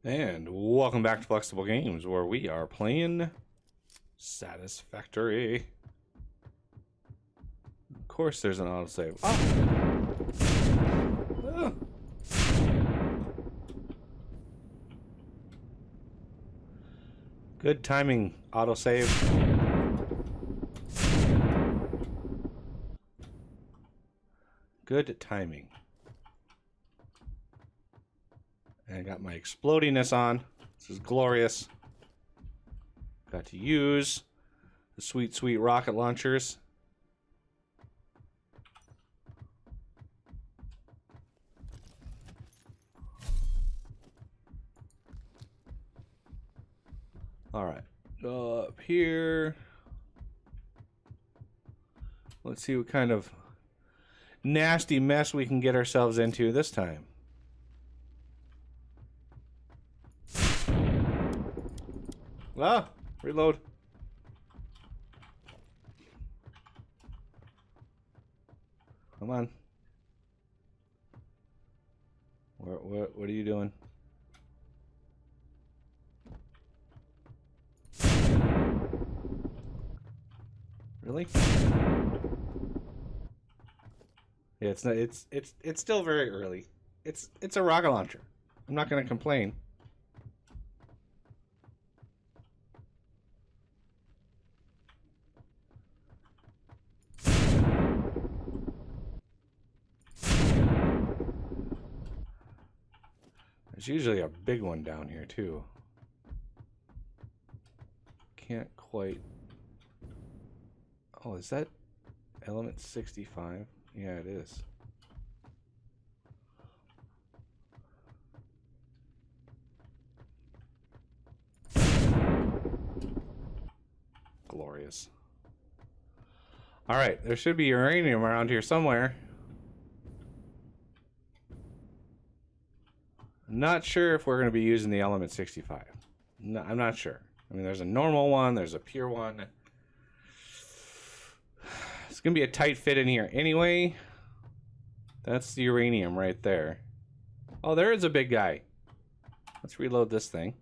And welcome back to Flexible Games, where we are playing Satisfactory. Of course there's an autosave. Oh! Good timing, autosave. Good timing. And I got my explodiness on. This is glorious. Got to use the sweet, sweet rocket launchers. Alright. Up here. Let's see what kind of nasty mess we can get ourselves into this time. Ah, reload. Come on. What are you doing? Really? Yeah, it's not. It's still very early. It's a rocket launcher. I'm not going to complain. There's usually a big one down here too. Can't quite. Oh, is that element 65? Yeah, it is. Glorious. All right, there should be uranium around here somewhere. I'm not sure if we're going to be using the element 65. No, I'm not sure. I mean, there's a normal one, there's a pure one. It's going to be a tight fit in here anyway. That's the uranium right there. Oh, there is a big guy. Let's reload this thing.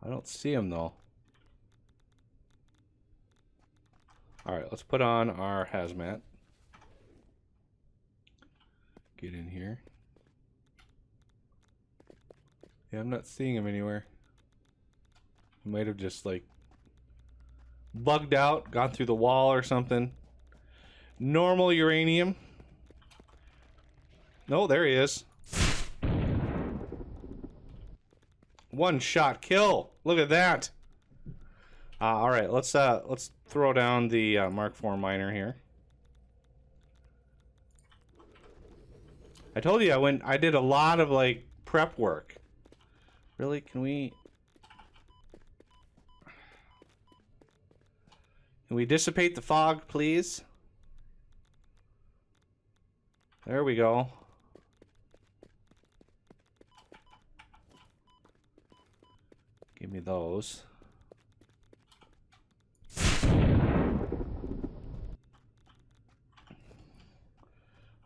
I don't see him though. Alright, let's put on our hazmat. Get in here. Yeah, I'm not seeing him anywhere. He might have just like bugged out, gone through the wall or something. Normal uranium. No, there he is. One shot kill. Look at that. All right, let's throw down the Mark IV miner here. I told you I did a lot of like prep work. Really? Can we dissipate the fog, please? There we go. Give me those.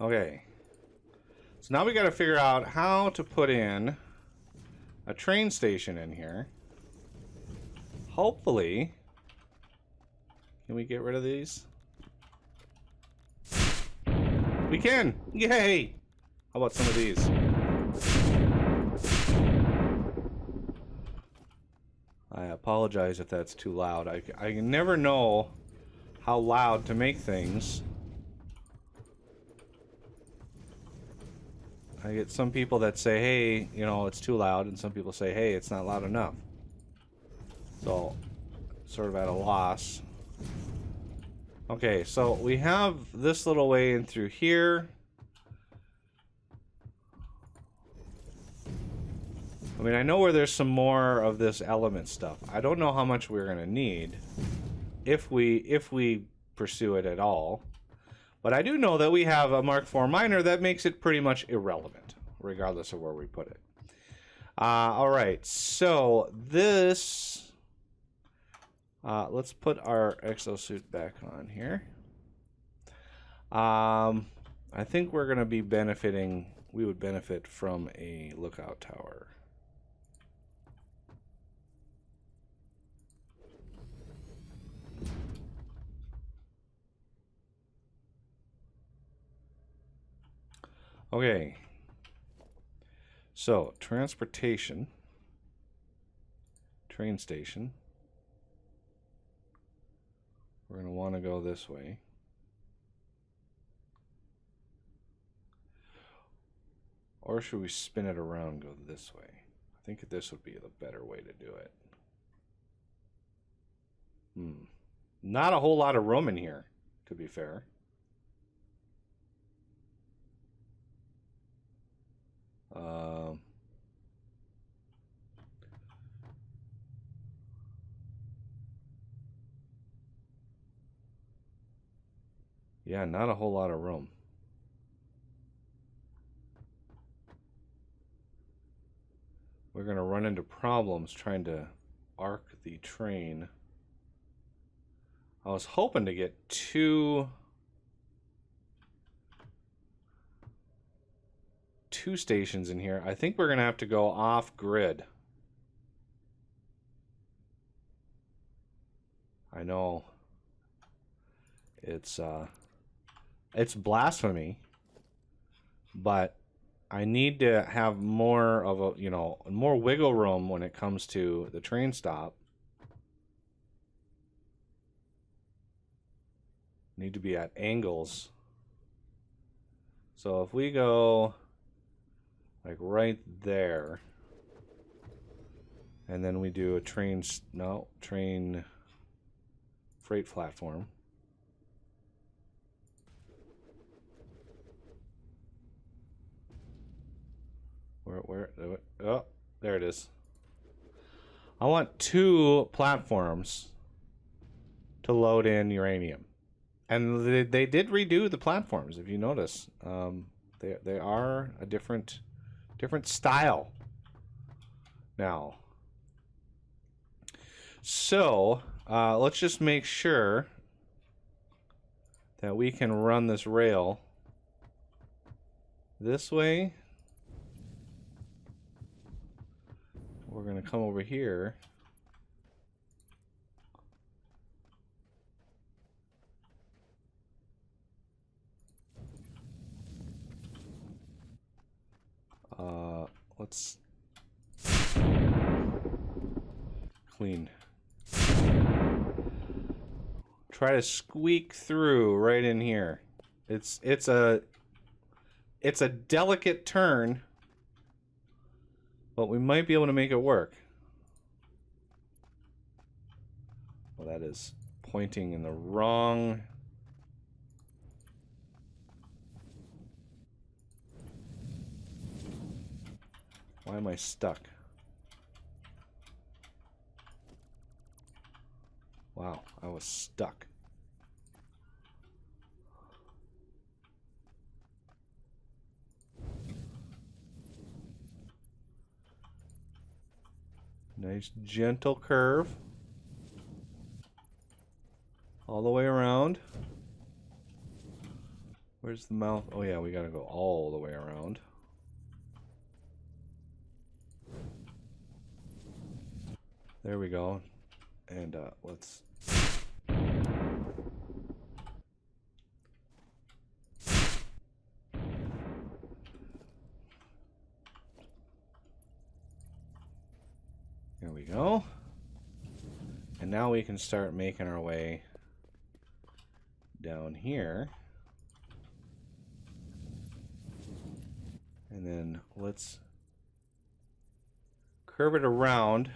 Okay. So now we got to figure out how to put in a train station in here. Hopefully, can we get rid of these? We can! Yay! How about some of these? I apologize if that's too loud. I never know how loud to make things. I get some people that say, hey, you know, it's too loud, and some people say, hey, it's not loud enough. So, sort of at a loss. Okay, so we have this little way in through here. I mean, I know where there's some more of this element stuff. I don't know how much we're going to need if we pursue it at all. But I do know that we have a Mark IV miner that makes it pretty much irrelevant, regardless of where we put it. All right, so this Let's put our exosuit back on here. I think we're going to be benefiting, we would benefit from a lookout tower. Okay. So, transportation. Train station. We're going to want to go this way. Or should we spin it around and go this way? I think this would be the better way to do it. Not a whole lot of room in here, to be fair. Yeah, not a whole lot of room. We're going to run into problems trying to arc the train. I was hoping to get two stations in here. I think we're going to have to go off grid. I know it's blasphemy, but I need to have more of a, more wiggle room when it comes to the train stop. Need to be at angles. So if we go like right there, and then we do a train freight platform. Oh, there it is. I want 2 platforms to load in uranium. And they did redo the platforms, if you notice. They are a different style now. So let's just make sure that we can run this rail this way. We're going to come over here. Let's clean. Try to squeak through right in here. It's a delicate turn, but we might be able to make it work. Well, that is pointing in the wrong. Why am I stuck? Wow, I was stuck. Nice gentle curve. All the way around. Where's the mouth? Oh yeah, we gotta go all the way around. There we go. And let's... There we go. And now we can start making our way down here. And then let's curve it around.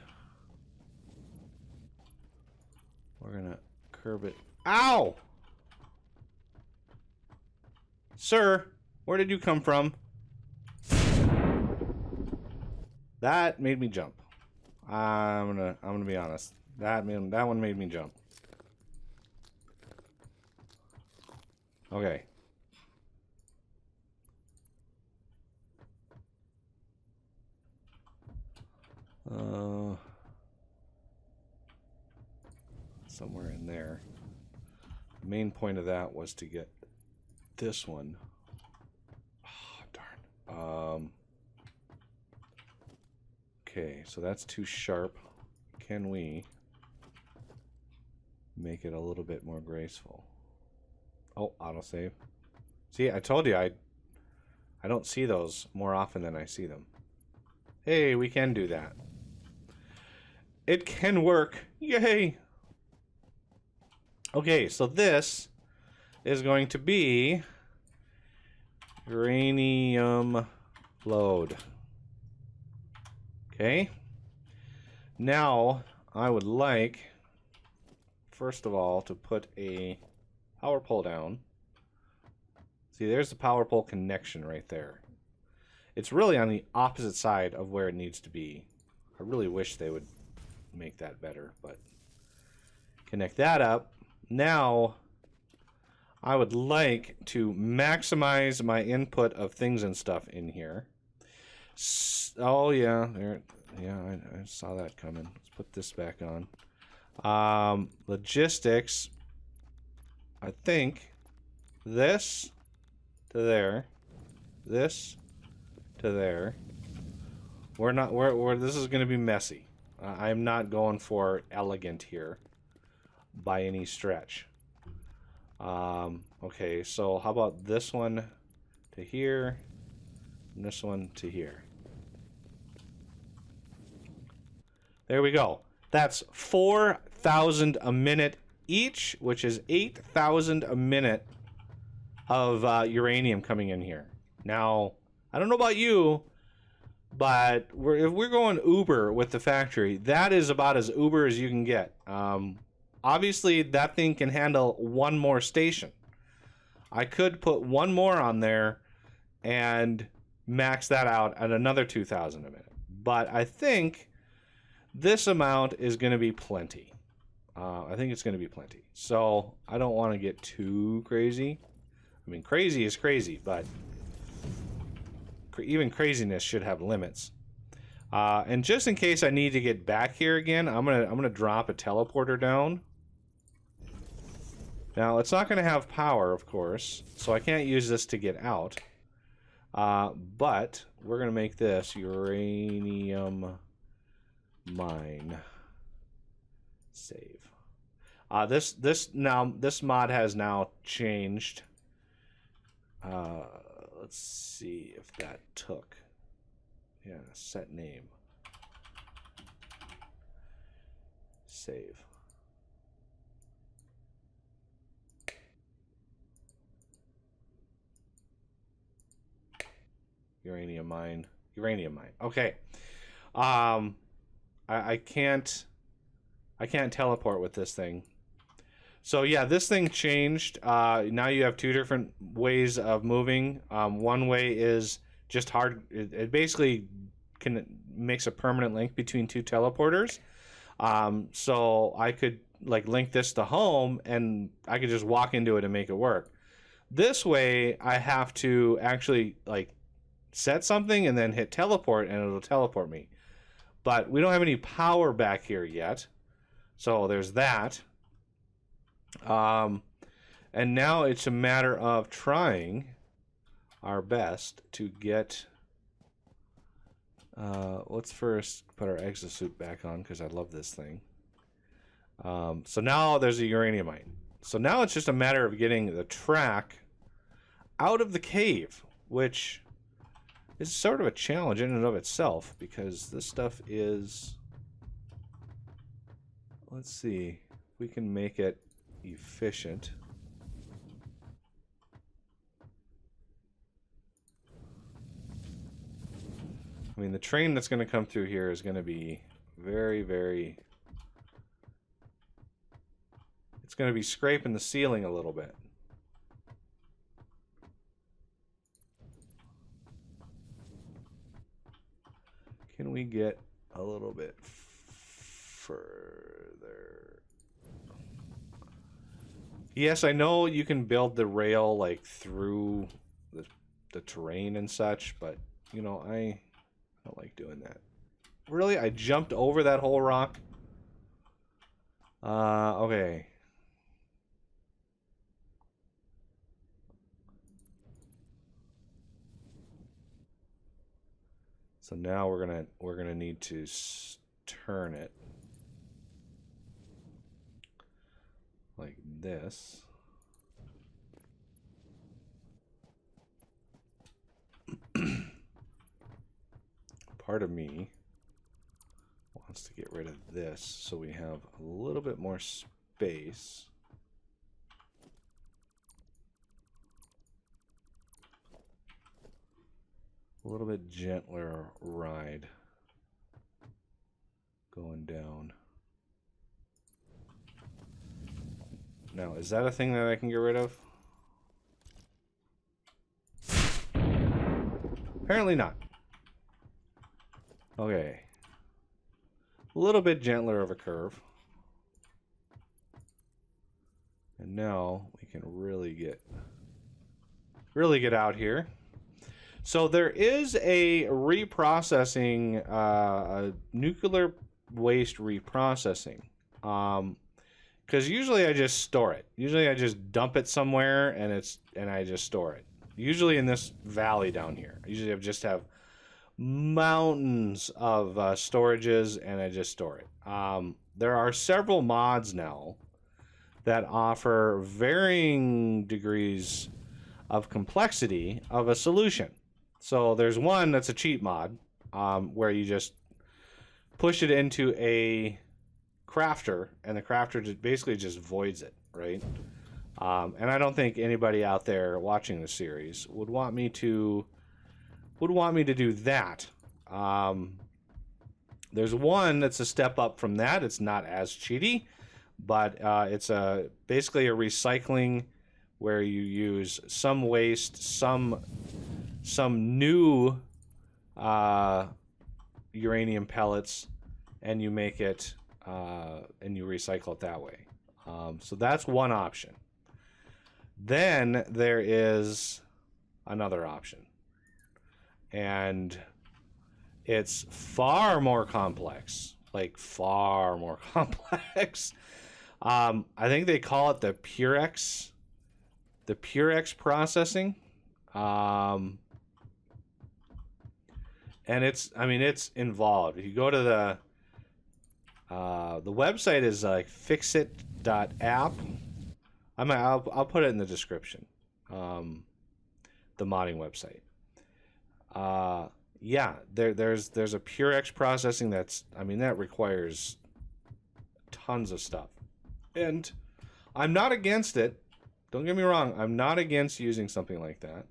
We're gonna curve it. Ow! Sir, where did you come from? That made me jump. I'm gonna be honest. That one made me jump. Okay. somewhere in there. The main point of that was to get this one. Oh, darn. Okay, so that's too sharp. Can we make it a little bit more graceful? Oh, autosave. See, I told you I don't see those more often than I see them. Hey, we can do that. It can work. Yay! Okay, so this is going to be uranium load. Okay. Now, I would like, first of all, to put a power pole down. See, there's the power pole connection right there. It's really on the opposite side of where it needs to be. I really wish they would make that better, but connect that up. Now, I would like to maximize my input of things and stuff in here. Oh yeah, there. Yeah, I saw that coming. Let's put this back on. Logistics. I think this to there, this to there. We're not. This is going to be messy. I'm not going for elegant here by any stretch. Okay, so how about this one to here, and this one to here. There we go. That's 4,000 a minute each, which is 8,000 a minute of uranium coming in here. Now, I don't know about you, but if we're going Uber with the factory, that is about as Uber as you can get. Obviously, that thing can handle one more station. I could put one more on there and max that out at another 2,000 a minute. But I think this amount is going to be plenty. I think it's going to be plenty. So I don't want to get too crazy. I mean, crazy is crazy, but even craziness should have limits. And just in case I need to get back here again, I'm gonna drop a teleporter down. Now it's not gonna have power, of course, so I can't use this to get out. But we're gonna make this uranium mine. Save. This mod has now changed. Let's see if that took. Yeah, set name. Save. Uranium mine. Uranium mine. Okay. I can't teleport with this thing. So yeah, this thing changed. Now you have two different ways of moving. One way is just hard. It basically makes a permanent link between two teleporters. So I could like link this to home, and I could just walk into it and make it work. This way, I have to actually like set something and then hit teleport, and it'll teleport me. But we don't have any power back here yet, so there's that. And now it's a matter of trying our best to get. Let's first put our exosuit back on because I love this thing. So now there's a uranium mine. So now it's just a matter of getting the track out of the cave, which is sort of a challenge in and of itself because this stuff is. Let's see if we can make it efficient. I mean, the train that's going to come through here is going to be very, very... It's going to be scraping the ceiling a little bit. Can we get a little bit further? Yes, I know you can build the rail like through the terrain and such, but you know, I don't like doing that. Really? I jumped over that whole rock? Okay. So now we're gonna need to turn it like this. Part of me wants to get rid of this so we have a little bit more space. A little bit gentler ride going down. Now, is that a thing that I can get rid of? Apparently not. Okay. A little bit gentler of a curve. And now we can really get out here. So there is a reprocessing, a nuclear waste reprocessing. Because usually I just store it. Usually I just dump it somewhere and I just store it. Usually in this valley down here. Usually I just have mountains of storages and I just store it. There are several mods now that offer varying degrees of complexity of a solution. So there's one that's a cheat mod where you just push it into a crafter and the crafter just basically just voids it, right? And I don't think anybody out there watching the series would want me to do that. There's one that's a step up from that. It's not as cheaty, but it's basically a recycling where you use some waste, some new uranium pellets, and you make it and you recycle it that way. So that's one option. Then there is another option, and it's far more complex, like far more complex. I think they call it the Purex processing. And it's involved. If you go to the website is like fixit.app. I'll put it in the description. The modding website. Yeah, there's a Purex processing that requires tons of stuff. And I'm not against it. Don't get me wrong, I'm not against using something like that.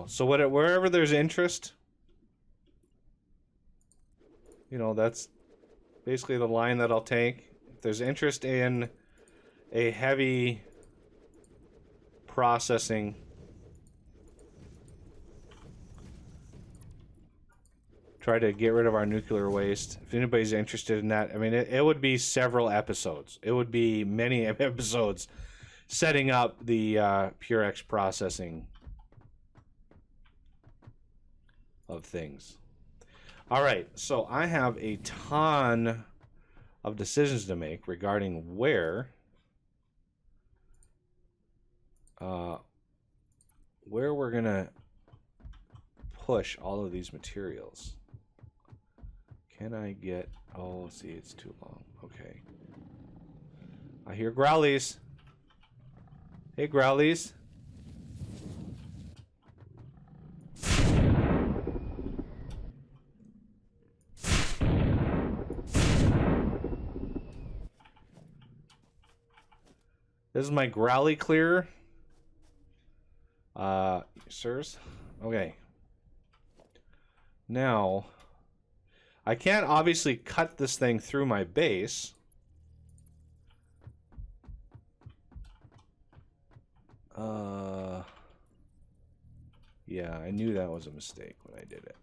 So wherever there's interest, that's basically the line that I'll take. If there's interest in a heavy processing, try to get rid of our nuclear waste. If anybody's interested in that, it would be several episodes. It would be many episodes setting up the Purex processing of things. All right, so I have a ton of decisions to make regarding where we're gonna push all of these materials. Can I get... Oh, see, it's too long. Okay. I hear growlies. Hey, growlies. This is my growly clearer. Sirs? Okay. Now... I can't obviously cut this thing through my base. Yeah, I knew that was a mistake when I did it.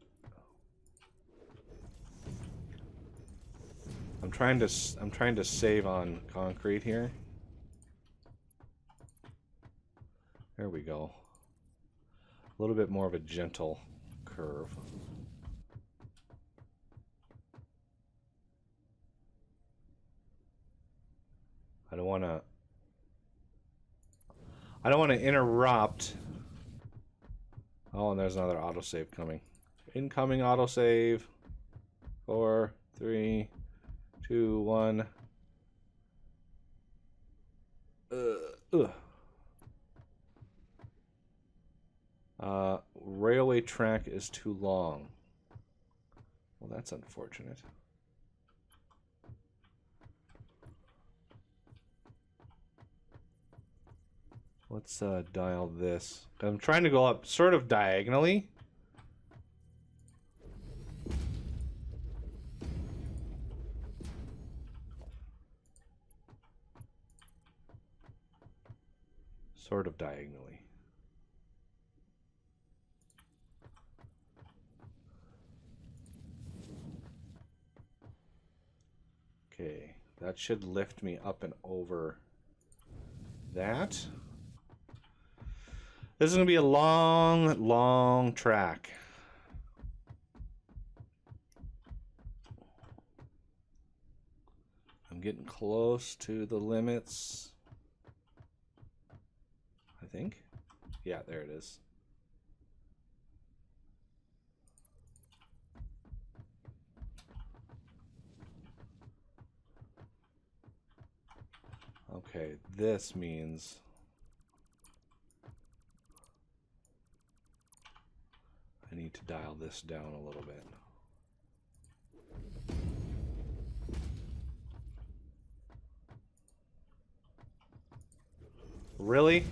I'm trying to save on concrete here. There we go. A little bit more of a gentle curve. want to... I don't want to interrupt. Oh, and there's another autosave coming. Incoming autosave. 4, 3, 2, 1. Railway track is too long. Well, that's unfortunate. Let's dial this. I'm trying to go up sort of diagonally. Sort of diagonally. Okay, that should lift me up and over that. This is going to be a long, long track. I'm getting close to the limits. I think. Yeah, there it is. Okay, this means I need to dial this down a little bit. Really?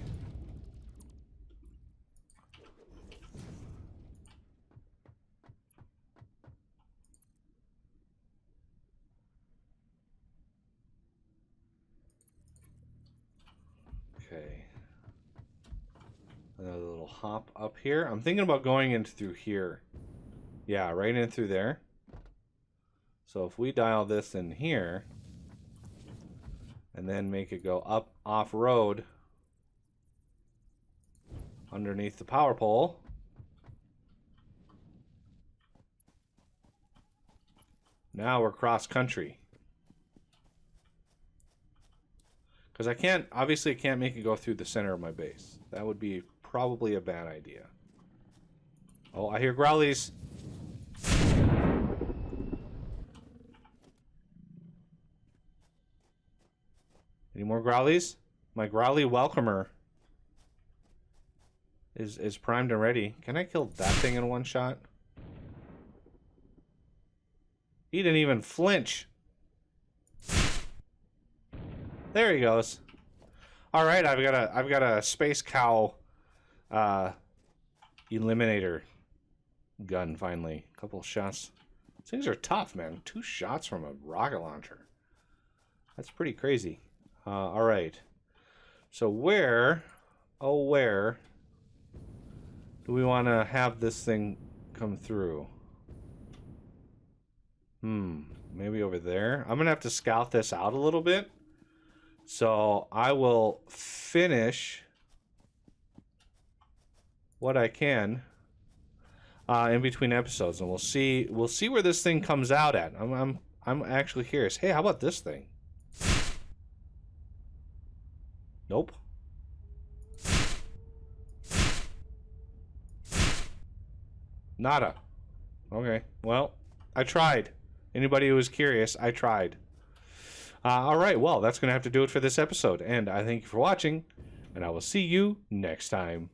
Okay. Another little hop up here. I'm thinking about going in through here. Yeah, right in through there. So if we dial this in here and then make it go up off-road underneath the power pole. Now we're cross-country. Because I can't, obviously I can't make it go through the center of my base. That would be probably a bad idea. Oh, I hear growlies. Any more growlies? My growly welcomer is primed and ready. Can I kill that thing in one shot? He didn't even flinch. There he goes. All right, I've got a space cow eliminator gun finally. A couple of shots. These things are tough, man. 2 shots from a rocket launcher. That's pretty crazy. All right. So where do we want to have this thing come through? Maybe over there. I'm gonna have to scout this out a little bit. So I will finish what I can in between episodes, and we'll see where this thing comes out at. I'm actually curious. Hey, how about this thing? Nope. Nada. Okay. Well, I tried. Anybody who was curious, I tried. All right, well, that's going to have to do it for this episode. And I thank you for watching, and I will see you next time.